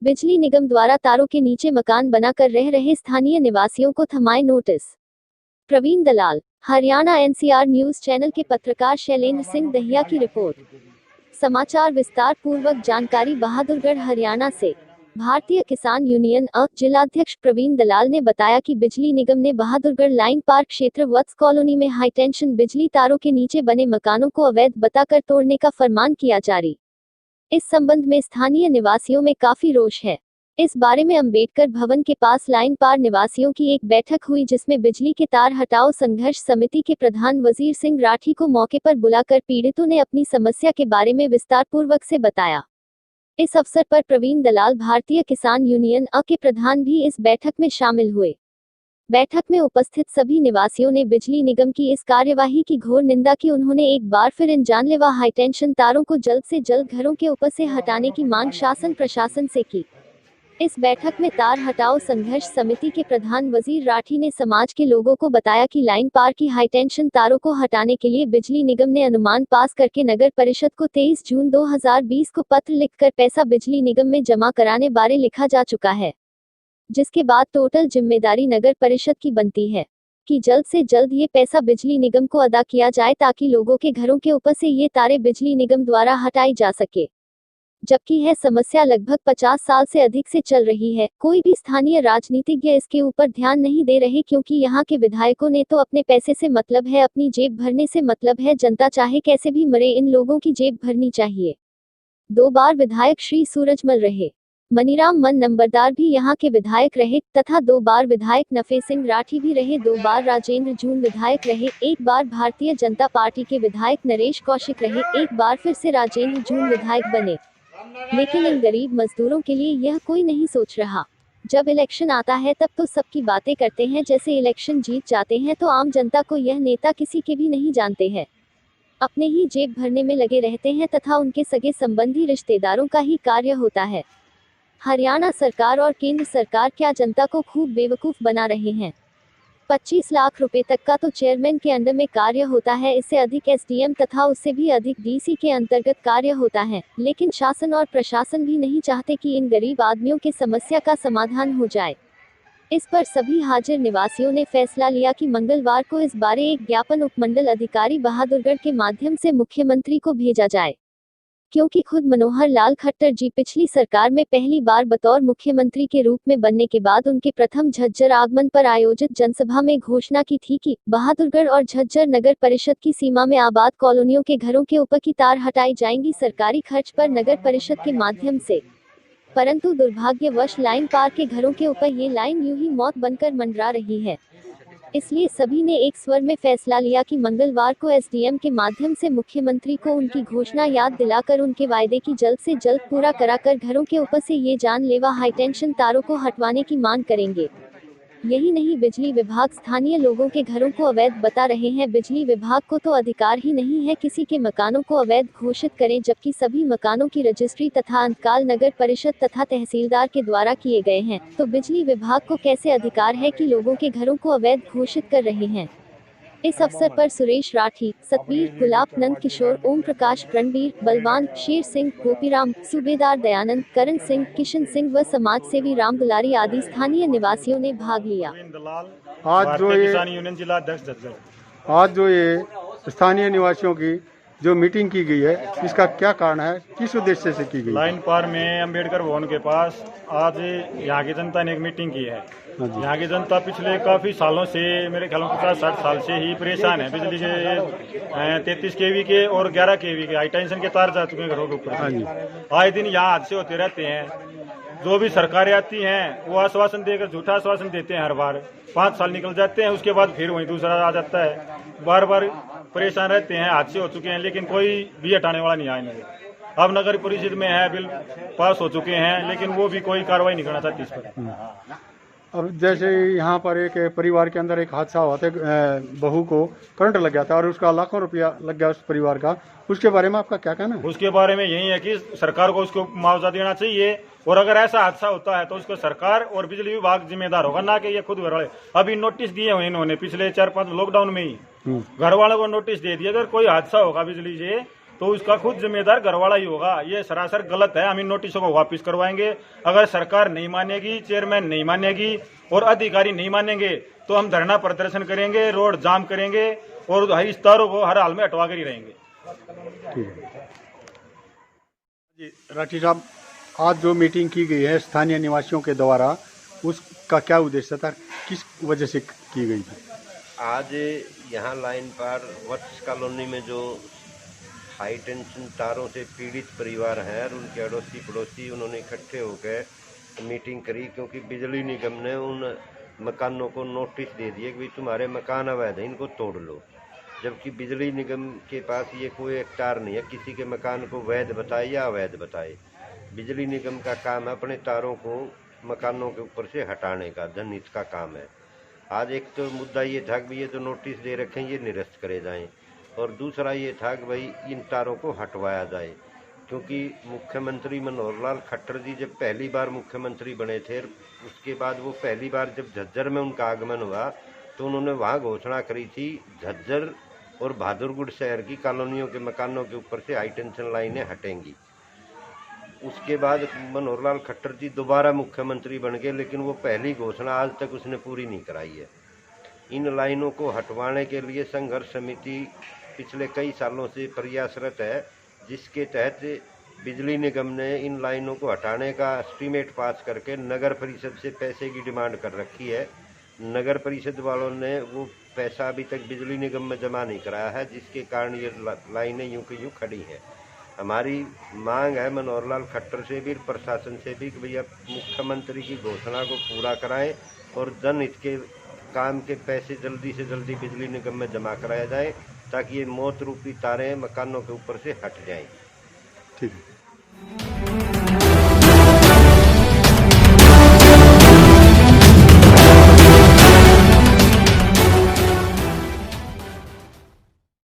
बिजली निगम द्वारा तारों के नीचे मकान बनाकर रह रहे स्थानीय निवासियों को थमाए नोटिस। प्रवीण दलाल, हरियाणा एनसीआर न्यूज चैनल के पत्रकार शैलेंद्र सिंह दहिया की रिपोर्ट। समाचार विस्तार पूर्वक जानकारी बहादुरगढ़ हरियाणा से। भारतीय किसान यूनियन जिलाध्यक्ष प्रवीण दलाल ने बताया कि बिजली निगम ने बहादुरगढ़ लाइन पार्क क्षेत्र वत्स कॉलोनी में हाईटेंशन बिजली तारों के नीचे बने मकानों को अवैध बताकर तोड़ने का फरमान किया जारी। इस संबंध में स्थानीय निवासियों में काफी रोष है। इस बारे में अंबेडकर भवन के पास लाइन पार निवासियों की एक बैठक हुई, जिसमें बिजली के तार हटाओ संघर्ष समिति के प्रधान वजीर सिंह राठी को मौके पर बुलाकर पीड़ितों ने अपनी समस्या के बारे में विस्तार पूर्वक से बताया। इस अवसर पर प्रवीण दलाल, भारतीय किसान यूनियन के प्रधान भी इस बैठक में शामिल हुए। बैठक में उपस्थित सभी निवासियों ने बिजली निगम की इस कार्यवाही की घोर निंदा की। उन्होंने एक बार फिर इन जानलेवा हाईटेंशन तारों को जल्द से जल्द घरों के ऊपर से हटाने की मांग शासन प्रशासन से की। इस बैठक में तार हटाओ संघर्ष समिति के प्रधान वजीर राठी ने समाज के लोगों को बताया कि लाइन पार की हाईटेंशन तारों को हटाने के लिए बिजली निगम ने अनुमान पास करके नगर परिषद को 23 जून 2020 को पत्र लिखकर पैसा बिजली निगम में जमा कराने बारे लिखा जा चुका है, जिसके बाद टोटल जिम्मेदारी नगर परिषद की बनती है कि जल्द से जल्द ये पैसा बिजली निगम को अदा किया जाए, ताकि लोगों के घरों के ऊपर से ये तारें बिजली निगम द्वारा हटाई जा सके। जबकि यह समस्या लगभग 50 साल से अधिक से चल रही है। कोई भी स्थानीय राजनीतिज्ञ इसके ऊपर ध्यान नहीं दे रहे, क्योंकि यहाँ के विधायकों ने तो अपने पैसे से मतलब है, अपनी जेब भरने से मतलब है। जनता चाहे कैसे भी मरे, इन लोगों की जेब भरनी चाहिए। 2 बार विधायक श्री सूरजमल रहे। मनीराम मन नंबरदार भी यहाँ के विधायक रहे तथा 2 बार विधायक नफे सिंह राठी भी रहे। 2 बार राजेंद्र जून विधायक रहे। 1 बार भारतीय जनता पार्टी के विधायक नरेश कौशिक रहे। 1 बार फिर से राजेंद्र जून विधायक बने। लेकिन इन गरीब मजदूरों के लिए यह कोई नहीं सोच रहा। जब इलेक्शन आता है तब तो सबकी बातें करते हैं, जैसे इलेक्शन जीत जाते हैं तो आम जनता को यह नेता किसी के भी नहीं जानते हैं। अपने ही जेब भरने में लगे रहते हैं तथा उनके सगे संबंधी रिश्तेदारों का ही कार्य होता है। हरियाणा सरकार और केंद्र सरकार क्या जनता को खूब बेवकूफ बना रहे हैं। 25 लाख रुपए तक का तो चेयरमैन के अंडर में कार्य होता है, इससे अधिक एसडीएम तथा उससे भी अधिक डीसी के अंतर्गत कार्य होता है। लेकिन शासन और प्रशासन भी नहीं चाहते कि इन गरीब आदमियों की समस्या का समाधान हो जाए। इस पर सभी हाजिर निवासियों ने फैसला लिया कि मंगलवार को इस बारे एक ज्ञापन उपमंडल अधिकारी बहादुरगढ़ के माध्यम से मुख्यमंत्री को भेजा जाए, क्योंकि खुद मनोहर लाल खट्टर जी पिछली सरकार में पहली बार बतौर मुख्यमंत्री के रूप में बनने के बाद उनके प्रथम झज्जर आगमन पर आयोजित जनसभा में घोषणा की थी कि बहादुरगढ़ और झज्जर नगर परिषद की सीमा में आबाद कॉलोनियों के घरों के ऊपर की तार हटाई जाएंगी सरकारी खर्च पर नगर परिषद के माध्यम से। परंतु दुर्भाग्यवश लाइन पार के घरों के ऊपर ये लाइन यूं ही मौत बनकर मंडरा रही है। इसलिए सभी ने एक स्वर में फैसला लिया कि मंगलवार को एसडीएम के माध्यम से मुख्यमंत्री को उनकी घोषणा याद दिलाकर उनके वायदे की जल्द से जल्द पूरा कराकर घरों के ऊपर से ये जानलेवा हाईटेंशन तारों को हटवाने की मांग करेंगे। यही नहीं, बिजली विभाग स्थानीय लोगों के घरों को अवैध बता रहे हैं। बिजली विभाग को तो अधिकार ही नहीं है किसी के मकानों को अवैध घोषित करें, जबकि सभी मकानों की रजिस्ट्री तथा अंतकाल नगर परिषद तथा तहसीलदार के द्वारा किए गए हैं। तो बिजली विभाग को कैसे अधिकार है कि लोगों के घरों को अवैध घोषित कर रहे हैं। इस अवसर पर सुरेश राठी, सतबीर, गुलाब, नंद किशोर, ओम प्रकाश, रणबीर, बलवान, शेर सिंह, गोपीराम, सूबेदार दयानंद, करण सिंह, किशन सिंह व समाज सेवी राम दुलारी आदि स्थानीय निवासियों ने भाग लिया। आज जो ये स्थानीय निवासियों की जो मीटिंग की गई है, इसका क्या कारण है, किस उद्देश्य से की गई? लाइन पार में अंबेडकर भवन के पास आज यहाँ की जनता ने एक मीटिंग की है। यहाँ की जनता पिछले काफी सालों से, मेरे ख्याल में 50-60 साल से ही परेशान है। बिजली के 33 केवी के और 11 केवी के हाई टेंशन के तार जा चुके हैं घरों के ऊपर। आए दिन यहाँ हादसे होते रहते हैं। जो भी सरकारें आती हैं वो आश्वासन देकर झूठा आश्वासन देते हैं। हर बार 5 साल निकल जाते हैं, उसके बाद फिर वहीं दूसरा आ जाता है। बार बार परेशान रहते हैं। हादसे हो चुके हैं, लेकिन कोई भी हटाने वाला नहीं आया। अब नगर परिषद में है, बिल पास हो चुके हैं, लेकिन वो भी कोई कार्रवाई नहीं करना चाहती इस पर। अब जैसे यहाँ पर एक परिवार के अंदर एक हादसा हुआ था, बहू को करंट लग गया था और उसका लाखों रुपया लग गया उस परिवार का, उसके बारे में आपका क्या कहना है? उसके बारे में यही है कि सरकार को उसको मुआवजा देना चाहिए, और अगर ऐसा हादसा होता है तो उसको सरकार और बिजली विभाग जिम्मेदार होगा, ना कि ये खुद घर वाले। अभी नोटिस दिए हुए इन्होंने पिछले 4-5 लॉकडाउन में ही घर वालों को नोटिस दे दिया, अगर कोई हादसा होगा बिजली से तो उसका खुद जिम्मेदार घरवाला ही होगा। ये सरासर गलत है। हम इन नोटिसों को वापस करवाएंगे। अगर सरकार नहीं मानेगी, चेयरमैन नहीं मानेगी और अधिकारी नहीं मानेंगे तो हम धरना प्रदर्शन करेंगे, रोड जाम करेंगे और इस तारों को हर हाल में हटवा कर ही रहेंगे। ठीक है जी। राठी साहब, आज जो मीटिंग की गई है स्थानीय निवासियों के द्वारा, उसका क्या उद्देश्य था, किस वजह से की गई थी? आज यहाँ लाइन पर वत्स कॉलोनी में जो हाई टेंशन तारों से पीड़ित परिवार हैं और उनके अड़ोसी पड़ोसी, उन्होंने इकट्ठे होकर मीटिंग करी, क्योंकि बिजली निगम ने उन मकानों को नोटिस दे दिए कि भाई तुम्हारे मकान अवैध हैं, इनको तोड़ लो। जबकि बिजली निगम के पास ये कोई इख्तियार नहीं है किसी के मकान को वैध बताए या अवैध बताए। बिजली निगम का काम है अपने तारों को मकानों के ऊपर से हटाने का, जनहित का काम है। आज एक तो मुद्दा ये था कि ये जो नोटिस दे रखे हैं ये निरस्त करे जाएं, और दूसरा ये था कि भाई इन तारों को हटवाया जाए, क्योंकि मुख्यमंत्री मनोहर लाल खट्टर जी जब पहली बार मुख्यमंत्री बने थे, उसके बाद वो पहली बार जब झज्जर में उनका आगमन हुआ तो उन्होंने वहाँ घोषणा करी थी झज्जर और बहादुरगढ़ शहर की कॉलोनियों के मकानों के ऊपर से हाई टेंशन लाइनें हटेंगी। उसके बाद मनोहर लाल खट्टर जी दोबारा मुख्यमंत्री बन गए, लेकिन वो पहली घोषणा आज तक उसने पूरी नहीं कराई है। इन लाइनों को हटवाने के लिए संघर्ष समिति पिछले कई सालों से प्रयासरत है, जिसके तहत बिजली निगम ने इन लाइनों को हटाने का एस्टीमेट पास करके नगर परिषद से पैसे की डिमांड कर रखी है। नगर परिषद वालों ने वो पैसा अभी तक बिजली निगम में जमा नहीं कराया है, जिसके कारण ये लाइनें यूं की यूं खड़ी हैं। हमारी मांग है मनोहर लाल खट्टर से भी, प्रशासन से भी, कि भैया मुख्यमंत्री की घोषणा को पूरा कराएं और जनहित के काम के पैसे जल्दी से जल्दी बिजली निगम में जमा कराया जाए, ताकि ये मौत रूपी तारें मकानों के ऊपर से हट जाएं। ठीक है।